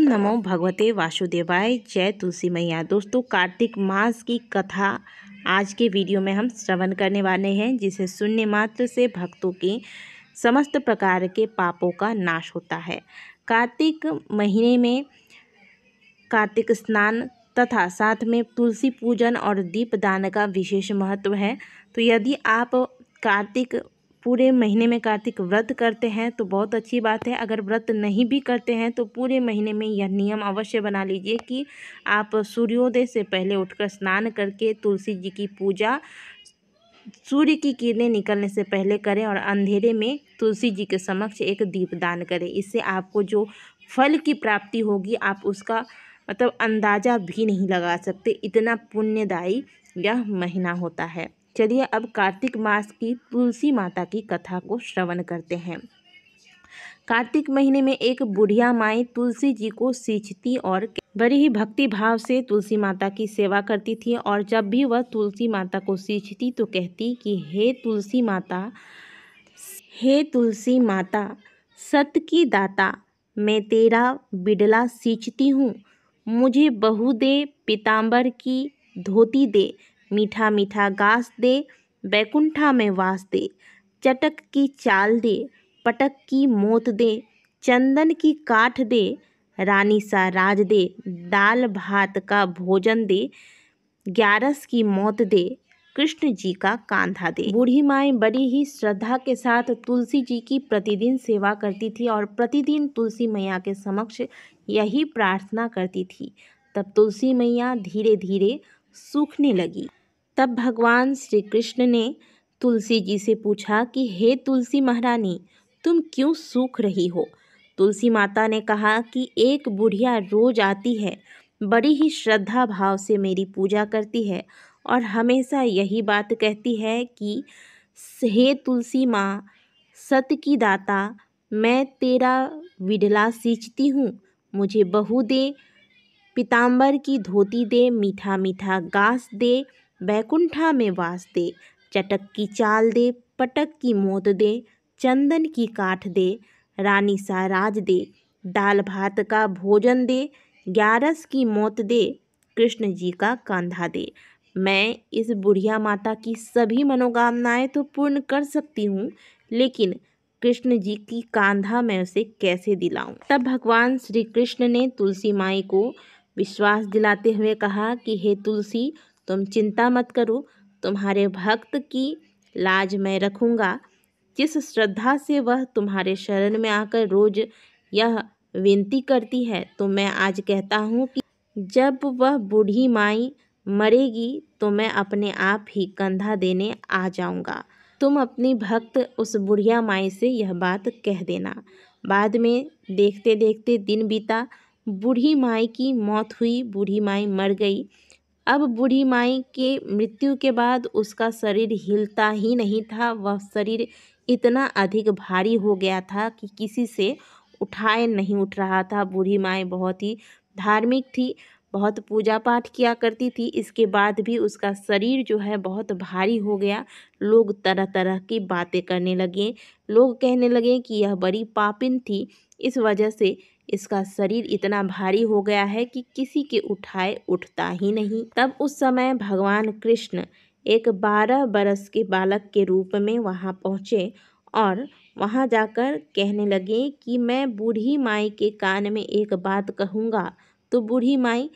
नमो भगवते वासुदेवाय। जय तुलसी मैया। दोस्तों, कार्तिक मास की कथा आज के वीडियो में हम श्रवण करने वाले हैं, जिसे सुनने मात्र से भक्तों के समस्त प्रकार के पापों का नाश होता है। कार्तिक महीने में कार्तिक स्नान तथा साथ में तुलसी पूजन और दीपदान का विशेष महत्व है। तो यदि आप कार्तिक पूरे महीने में कार्तिक व्रत करते हैं तो बहुत अच्छी बात है। अगर व्रत नहीं भी करते हैं तो पूरे महीने में यह नियम अवश्य बना लीजिए कि आप सूर्योदय से पहले उठकर स्नान करके तुलसी जी की पूजा सूर्य की किरणें निकलने से पहले करें और अंधेरे में तुलसी जी के समक्ष एक दीपदान करें। इससे आपको जो फल की प्राप्ति होगी आप उसका अंदाज़ा भी नहीं लगा सकते, इतना पुण्यदायी यह महीना होता है। चलिए अब कार्तिक मास की तुलसी माता की कथा को श्रवण करते हैं। कार्तिक महीने में एक बुढ़िया माई तुलसी जी को सींचती और बड़ी ही भक्ति भाव से तुलसी माता की सेवा करती थी। और जब भी वह तुलसी माता को सींचती तो कहती कि हे तुलसी माता सत की दाता, मैं तेरा बिडला सींचती हूँ। मुझे बहू दे, पीताम्बर की धोती दे, मीठा मीठा गास दे, बैकुंठा में वास दे। चटक की चाल दे, पटक की मोत दे, चंदन की काठ दे, रानी सा राज दे, दाल भात का भोजन दे, ग्यारस की मौत दे, कृष्ण जी का कांधा दे। बूढ़ी माई बड़ी ही श्रद्धा के साथ तुलसी जी की प्रतिदिन सेवा करती थी और प्रतिदिन तुलसी मैया के समक्ष यही प्रार्थना करती थी। तब तुलसी मैया धीरे धीरे सूखने लगी। तब भगवान श्री कृष्ण ने तुलसी जी से पूछा कि हे तुलसी महारानी, तुम क्यों सूख रही हो? तुलसी माता ने कहा कि एक बुढ़िया रोज आती है, बड़ी ही श्रद्धा भाव से मेरी पूजा करती है और हमेशा यही बात कहती है कि हे तुलसी माँ, सत की दाता, मैं तेरा बिडला सींचती हूँ। मुझे बहू दे, पीताम्बर की धोती दे, मीठा मीठा गास दे, बैकुंठा में वास दे, चटक की चाल दे, पटक की मोत दे, चंदन की काठ दे, रानी सा राज दे, दाल भात का भोजन दे, ग्यारस की मौत दे, कृष्ण जी का कंधा दे। मैं इस बुढ़िया माता की सभी मनोकामनाएं तो पूर्ण कर सकती हूँ, लेकिन कृष्ण जी की कांधा मैं उसे कैसे दिलाऊं? तब भगवान श्री कृष्ण ने तुलसी माई को विश्वास दिलाते हुए कहा कि हे तुलसी, तुम चिंता मत करो, तुम्हारे भक्त की लाज मैं रखूँगा। जिस श्रद्धा से वह तुम्हारे शरण में आकर रोज यह विनती करती है, तो मैं आज कहता हूँ कि जब वह बूढ़ी माई मरेगी तो मैं अपने आप ही कंधा देने आ जाऊँगा। तुम अपनी भक्त उस बुढ़िया माई से यह बात कह देना। बाद में देखते देखते दिन बीता, बूढ़ी माई की मौत हुई, बूढ़ी माई मर गई। अब बूढ़ी माई के मृत्यु के बाद उसका शरीर हिलता ही नहीं था। वह शरीर इतना अधिक भारी हो गया था कि किसी से उठाए नहीं उठ रहा था। बूढ़ी माई बहुत ही धार्मिक थी, बहुत पूजा पाठ किया करती थी। इसके बाद भी उसका शरीर जो है बहुत भारी हो गया। लोग तरह तरह की बातें करने लगे। लोग कहने लगे कि यह बड़ी पापिन थी, इस वजह से इसका शरीर इतना भारी हो गया है कि किसी के उठाए उठता ही नहीं। तब उस समय भगवान कृष्ण एक 12 बरस के बालक के रूप में वहाँ पहुँचे और वहाँ जाकर कहने लगे कि मैं बूढ़ी माई के कान में एक बात कहूँगा तो बूढ़ी माई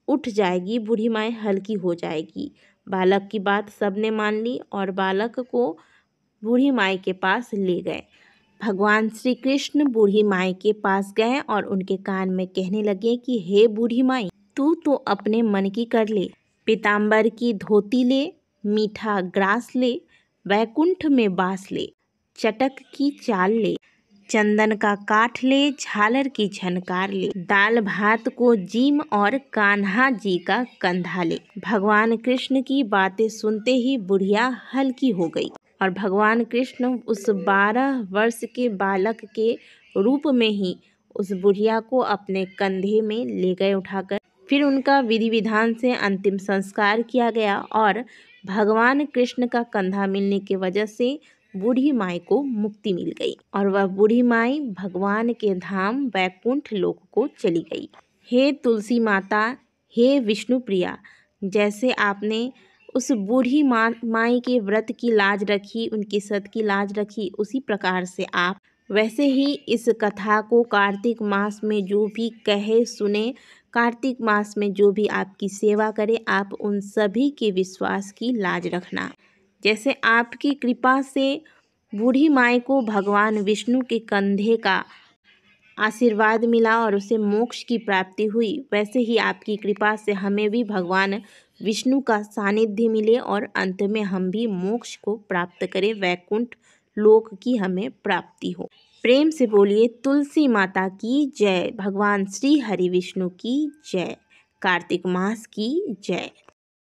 उठ जाएगी, बूढ़ी माई हल्की हो जाएगी। बालक की बात सबने मान ली और बालक को बूढ़ी माई के पास ले गए। भगवान श्री कृष्ण बूढ़ी माई के पास गए और उनके कान में कहने लगे कि हे बूढ़ी माई, तू तो अपने मन की कर ले। पीताम्बर की धोती ले, मीठा ग्रास ले, वैकुंठ में बास ले, चटक की चाल ले, चंदन का काठ ले, झालर की झनकार ले, दाल भात को जीम और कान्हा जी का कंधा ले। भगवान कृष्ण की बातें सुनते ही बुढ़िया हल्की हो गई और भगवान कृष्ण उस 12 वर्ष के बालक के रूप में ही उस बुढ़िया को अपने कंधे में ले गए उठाकर। फिर उनका विधि विधान से अंतिम संस्कार किया गया और भगवान कृष्ण का कंधा मिलने की वजह से बूढ़ी माई को मुक्ति मिल गई और वह बूढ़ी माई भगवान के धाम वैकुंठ लोक को चली गई। हे तुलसी माता, हे विष्णु प्रिया, जैसे आपने उस बूढ़ी माई के व्रत की लाज रखी, उनकी सत की लाज रखी, उसी प्रकार से आप वैसे ही इस कथा को कार्तिक मास में जो भी कहे सुने, कार्तिक मास में जो भी आपकी सेवा करे, आप उन सभी के विश्वास की लाज रखना। जैसे आपकी कृपा से बूढ़ी माई को भगवान विष्णु के कंधे का आशीर्वाद मिला और उसे मोक्ष की प्राप्ति हुई, वैसे ही आपकी कृपा से हमें भी भगवान विष्णु का सानिध्य मिले और अंत में हम भी मोक्ष को प्राप्त करें, वैकुंठ लोक की हमें प्राप्ति हो। प्रेम से बोलिए तुलसी माता की जय, भगवान श्री हरि विष्णु की जय, कार्तिक मास की जय।